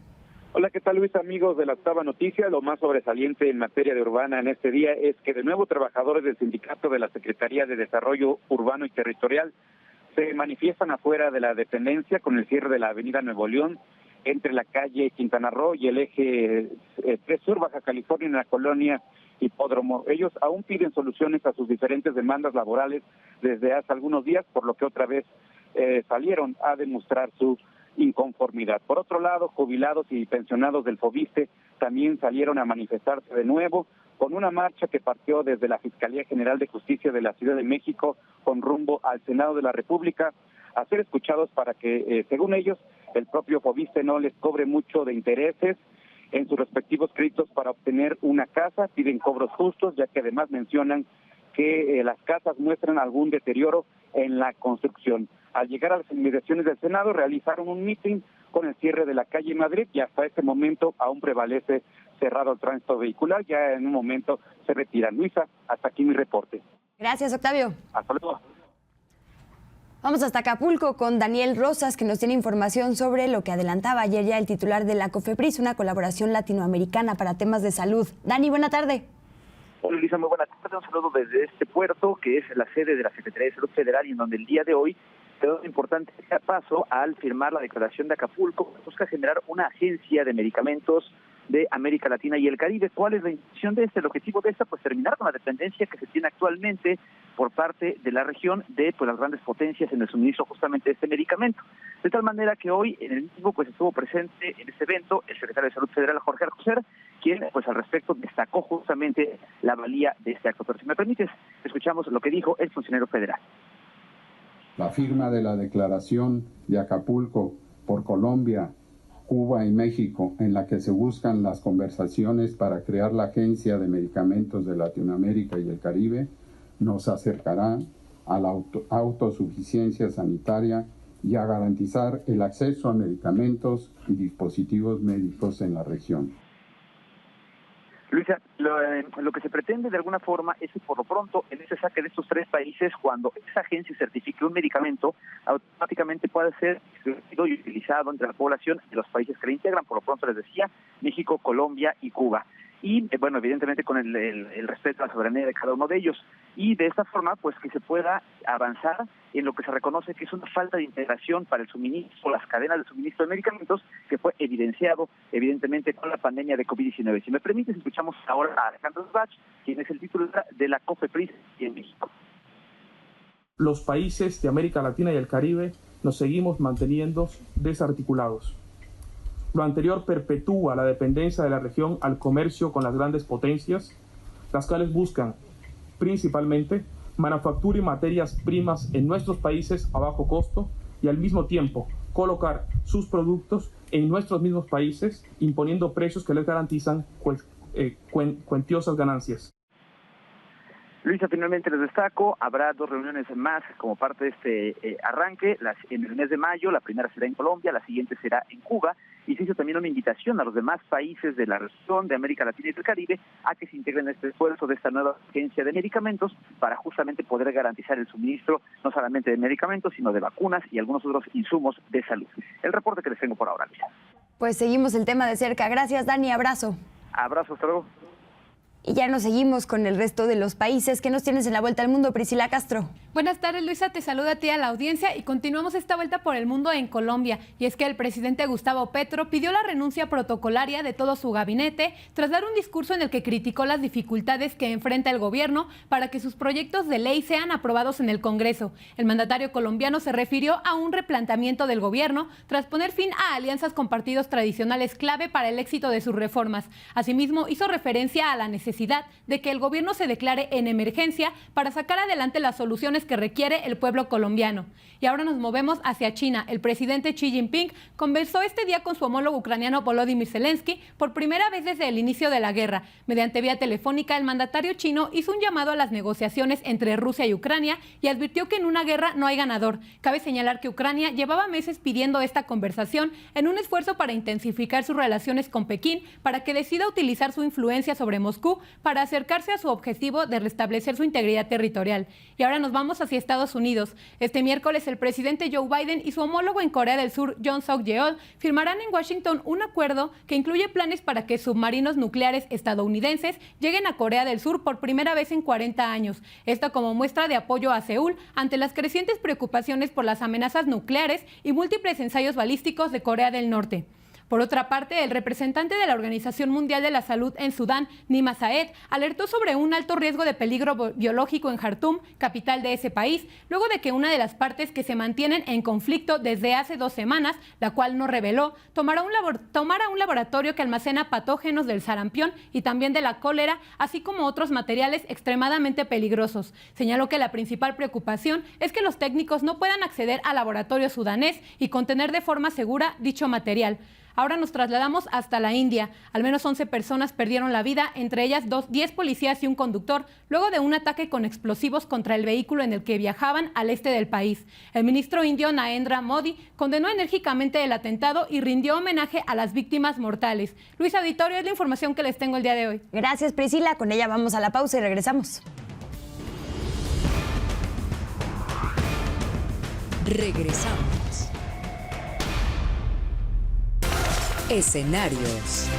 Hola, ¿qué tal, Luis? Amigos de la Octava Noticia, lo más sobresaliente en materia de urbana en este día es que de nuevo trabajadores del sindicato de la Secretaría de Desarrollo Urbano y Territorial se manifiestan afuera de la dependencia con el cierre de la avenida Nuevo León entre la calle Quintana Roo y el eje 3 Sur, Baja California, en la colonia Hipódromo. Ellos aún piden soluciones a sus diferentes demandas laborales desde hace algunos días, por lo que otra vez salieron a demostrar su inconformidad. Por otro lado, jubilados y pensionados del Fobiste también salieron a manifestarse de nuevo con una marcha que partió desde la Fiscalía General de Justicia de la Ciudad de México con rumbo al Senado de la República, a ser escuchados para que, según ellos, el propio Fobiste no les cobre mucho de intereses en sus respectivos créditos para obtener una casa. Piden cobros justos, ya que además mencionan que las casas muestran algún deterioro en la construcción. Al llegar a las inmediaciones del Senado, realizaron un mitin con el cierre de la calle Madrid y hasta este momento aún prevalece cerrado el tránsito vehicular. Ya en un momento se retiran. Luisa, hasta aquí mi reporte. Gracias, Octavio. Hasta luego. Vamos hasta Acapulco con Daniel Rosas, que nos tiene información sobre lo que adelantaba ayer ya el titular de la COFEPRIS, una colaboración latinoamericana para temas de salud. Dani, buena tarde. Hola, Luisa, muy buena tarde. Un saludo desde este puerto, que es la sede de la Secretaría de Salud Federal y en donde el día de hoy se da un importante paso al firmar la declaración de Acapulco, que busca generar una agencia de medicamentos de América Latina y el Caribe. ¿Cuál es la intención de el objetivo de esta? Pues terminar con la dependencia que se tiene actualmente por parte de la región de las grandes potencias en el suministro justamente de este medicamento. De tal manera que hoy en el mismo estuvo presente en este evento el secretario de Salud Federal, Jorge Alcocer, quien al respecto destacó justamente la valía de este acto. Pero si me permites, escuchamos lo que dijo el funcionario federal. La firma de la declaración de Acapulco por Colombia, Cuba y México, en la que se buscan las conversaciones para crear la Agencia de Medicamentos de Latinoamérica y el Caribe, nos acercará a la autosuficiencia sanitaria y a garantizar el acceso a medicamentos y dispositivos médicos en la región. Luisa, lo que se pretende de alguna forma es que por lo pronto en ese saque de estos tres países, cuando esa agencia certifique un medicamento, automáticamente puede ser distribuido y utilizado entre la población de los países que la integran. Por lo pronto les decía, México, Colombia y Cuba. Y bueno, evidentemente con el respeto a la soberanía de cada uno de ellos. Y de esta forma, pues que se pueda avanzar en lo que se reconoce que es una falta de integración para el suministro, las cadenas de suministro de medicamentos, que fue evidenciado evidentemente con la pandemia de COVID-19. Si me permites, escuchamos ahora a Alejandro Sbach, quien es el titular de la COFEPRIS en México. Los países de América Latina y el Caribe nos seguimos manteniendo desarticulados. Lo anterior perpetúa la dependencia de la región al comercio con las grandes potencias, las cuales buscan principalmente manufactura y materias primas en nuestros países a bajo costo y al mismo tiempo colocar sus productos en nuestros mismos países, imponiendo precios que les garantizan cuantiosas ganancias. Luisa, finalmente les destaco, habrá 2 reuniones más como parte de este arranque, en el mes de mayo. La primera será en Colombia, la siguiente será en Cuba, y se hizo también una invitación a los demás países de la región de América Latina y del Caribe a que se integren en este esfuerzo de esta nueva agencia de medicamentos para justamente poder garantizar el suministro no solamente de medicamentos, sino de vacunas y algunos otros insumos de salud. El reporte que les tengo por ahora, Luisa. Pues seguimos el tema de cerca. Gracias, Dani. Abrazo. Abrazo, hasta luego. Y ya nos seguimos con el resto de los países. ¿Qué nos tienes en la vuelta al mundo, Priscila Castro? Buenas tardes, Luisa, te saluda a ti, a la audiencia, y continuamos esta vuelta por el mundo en Colombia. Y es que el presidente Gustavo Petro pidió la renuncia protocolaria de todo su gabinete tras dar un discurso en el que criticó las dificultades que enfrenta el gobierno para que sus proyectos de ley sean aprobados en el Congreso. El mandatario colombiano se refirió a un replanteamiento del gobierno tras poner fin a alianzas con partidos tradicionales clave para el éxito de sus reformas. Asimismo, hizo referencia a la necesidad de que el gobierno se declare en emergencia para sacar adelante las soluciones que requiere el pueblo colombiano. Y ahora nos movemos hacia China. El presidente Xi Jinping conversó este día con su homólogo ucraniano Volodymyr Zelensky por primera vez desde el inicio de la guerra. Mediante vía telefónica, el mandatario chino hizo un llamado a las negociaciones entre Rusia y Ucrania y advirtió que en una guerra no hay ganador. Cabe señalar que Ucrania llevaba meses pidiendo esta conversación en un esfuerzo para intensificar sus relaciones con Pekín para que decida utilizar su influencia sobre Moscú para acercarse a su objetivo de restablecer su integridad territorial. Y ahora nos vamos hacia Estados Unidos. Este miércoles el presidente Joe Biden y su homólogo en Corea del Sur, Yoon Suk-yeol, firmarán en Washington un acuerdo que incluye planes para que submarinos nucleares estadounidenses lleguen a Corea del Sur por primera vez en 40 años. Esto como muestra de apoyo a Seúl ante las crecientes preocupaciones por las amenazas nucleares y múltiples ensayos balísticos de Corea del Norte. Por otra parte, el representante de la Organización Mundial de la Salud en Sudán, Nima Saed, alertó sobre un alto riesgo de peligro biológico en Jartum, capital de ese país, luego de que una de las partes que se mantienen en conflicto desde hace 2 semanas, la cual no reveló, tomara un laboratorio que almacena patógenos del sarampión y también de la cólera, así como otros materiales extremadamente peligrosos. Señaló que la principal preocupación es que los técnicos no puedan acceder al laboratorio sudanés y contener de forma segura dicho material. Ahora nos trasladamos hasta la India. Al menos 11 personas perdieron la vida, entre ellas 10 policías y un conductor, luego de un ataque con explosivos contra el vehículo en el que viajaban al este del país. El ministro indio Narendra Modi condenó enérgicamente el atentado y rindió homenaje a las víctimas mortales. Luis Auditorio, es la información que les tengo el día de hoy. Gracias, Priscila. Con ella vamos a la pausa y regresamos. Regresamos. Escenarios.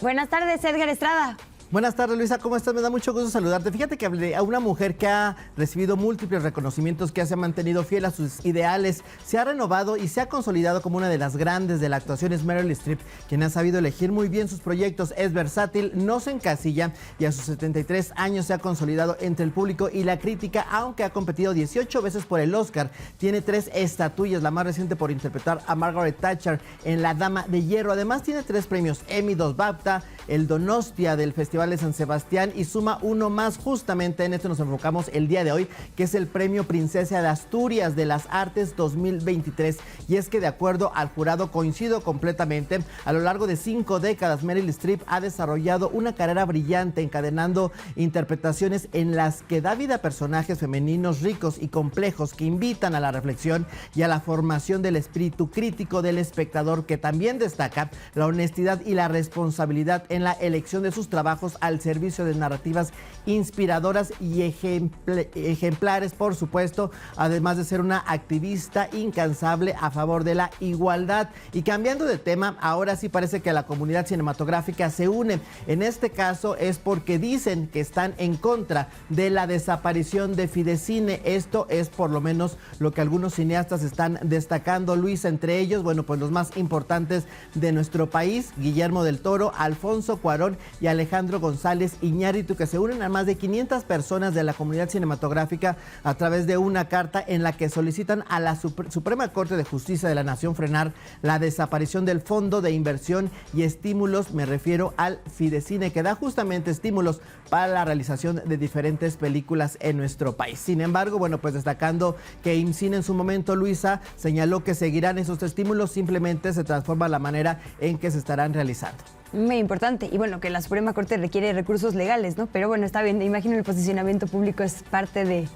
Buenas tardes, Edgar Estrada. Buenas tardes, Luisa, ¿cómo estás? Me da mucho gusto saludarte. Fíjate que hablé a una mujer que ha recibido múltiples reconocimientos, que se ha mantenido fiel a sus ideales, se ha renovado y se ha consolidado como una de las grandes de la actuación. Es Meryl Streep, quien ha sabido elegir muy bien sus proyectos. Es versátil, no se encasilla y a sus 73 años se ha consolidado entre el público y la crítica, aunque ha competido 18 veces por el Oscar. Tiene 3 estatuillas, la más reciente por interpretar a Margaret Thatcher en La Dama de Hierro. Además tiene 3 premios Emmy, 2 BAFTA, el Donostia del Festival de San Sebastián y suma uno más. Justamente en esto nos enfocamos el día de hoy, que es el Premio Princesa de Asturias de las Artes 2023. Y es que de acuerdo al jurado, coincido completamente, a lo largo de 5 décadas Meryl Streep ha desarrollado una carrera brillante, encadenando interpretaciones en las que da vida a personajes femeninos ricos y complejos que invitan a la reflexión y a la formación del espíritu crítico del espectador, que también destaca la honestidad y la responsabilidad en la elección de sus trabajos al servicio de narrativas inspiradoras y ejemplares, por supuesto, además de ser una activista incansable a favor de la igualdad. Y cambiando de tema, ahora sí parece que la comunidad cinematográfica se une. En este caso es porque dicen que están en contra de la desaparición de Fidecine. Esto es por lo menos lo que algunos cineastas están destacando, Luis, entre ellos, bueno, pues los más importantes de nuestro país: Guillermo del Toro, Alfonso Cuarón y Alejandro González Iñárritu, que se unen a más de 500 personas de la comunidad cinematográfica a través de una carta en la que solicitan a la Suprema Corte de Justicia de la Nación frenar la desaparición del Fondo de Inversión y Estímulos, me refiero al Fidecine, que da justamente estímulos para la realización de diferentes películas en nuestro país. Sin embargo, bueno, pues destacando que IMCINE en su momento, Luisa, señaló que seguirán esos estímulos, simplemente se transforma la manera en que se estarán realizando. Muy importante. Y bueno, que la Suprema Corte requiere recursos legales, ¿no? Pero bueno, está bien. Imagino el posicionamiento público es parte de,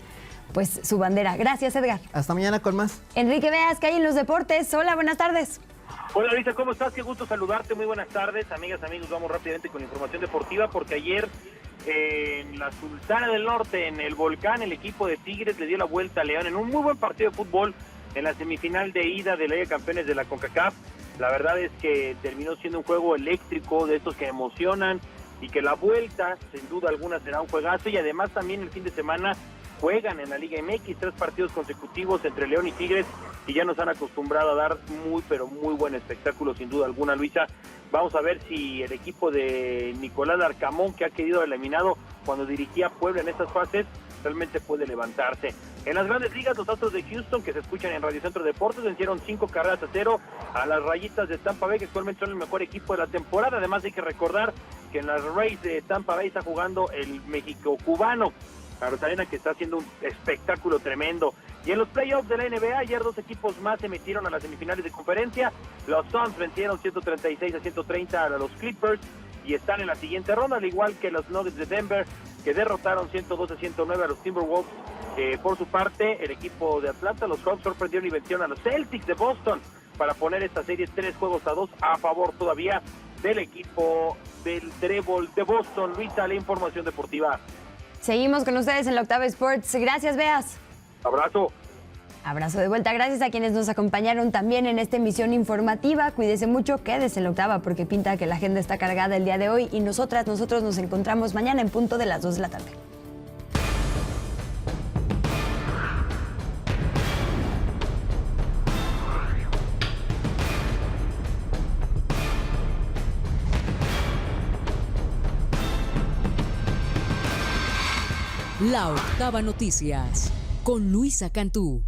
pues, su bandera. Gracias, Edgar. Hasta mañana con más. Enrique Veas, que hay en los deportes. Hola, buenas tardes. Hola, Luisa, ¿cómo estás? Qué gusto saludarte. Muy buenas tardes. Amigas, amigos, vamos rápidamente con información deportiva, porque ayer en la Sultana del Norte, en el Volcán, el equipo de Tigres le dio la vuelta a León en un muy buen partido de fútbol en la semifinal de ida de la Liga de Campeones de la CONCACAF. La verdad es que terminó siendo un juego eléctrico, de estos que emocionan, y que la vuelta, sin duda alguna, será un juegazo. Y además también el fin de semana juegan en la Liga MX 3 partidos consecutivos entre León y Tigres, y ya nos han acostumbrado a dar muy, pero muy buen espectáculo, sin duda alguna, Luisa. Vamos a ver si el equipo de Nicolás Larcamón, que ha quedado eliminado cuando dirigía a Puebla en estas fases, realmente puede levantarse. En las grandes ligas, los Astros de Houston, que se escuchan en Radio Centro Deportes, vencieron 5-0 a las Rayitas de Tampa Bay, que actualmente son el mejor equipo de la temporada. Además, hay que recordar que en las Rays de Tampa Bay está jugando el México-cubano, Carlos Arena, que está haciendo un espectáculo tremendo. Y en los playoffs de la NBA, ayer 2 equipos más se metieron a las semifinales de conferencia. Los Suns vencieron 136-130 a los Clippers y están en la siguiente ronda, al igual que los Nuggets de Denver que derrotaron 112-109 a los Timberwolves. Por su parte, el equipo de Atlanta, los Hawks, sorprendieron y vencieron a los Celtics de Boston para poner esta serie 3-2 a favor todavía del equipo del Trébol de Boston. Luisa, la información deportiva. Seguimos con ustedes en la Octava Sports. Gracias, Beas. Abrazo. Abrazo de vuelta. Gracias a quienes nos acompañaron también en esta emisión informativa. Cuídese mucho, quédese en la Octava porque pinta que la agenda está cargada el día de hoy y nosotros nos encontramos mañana en punto de las 2 de la tarde. La Octava Noticias con Luisa Cantú.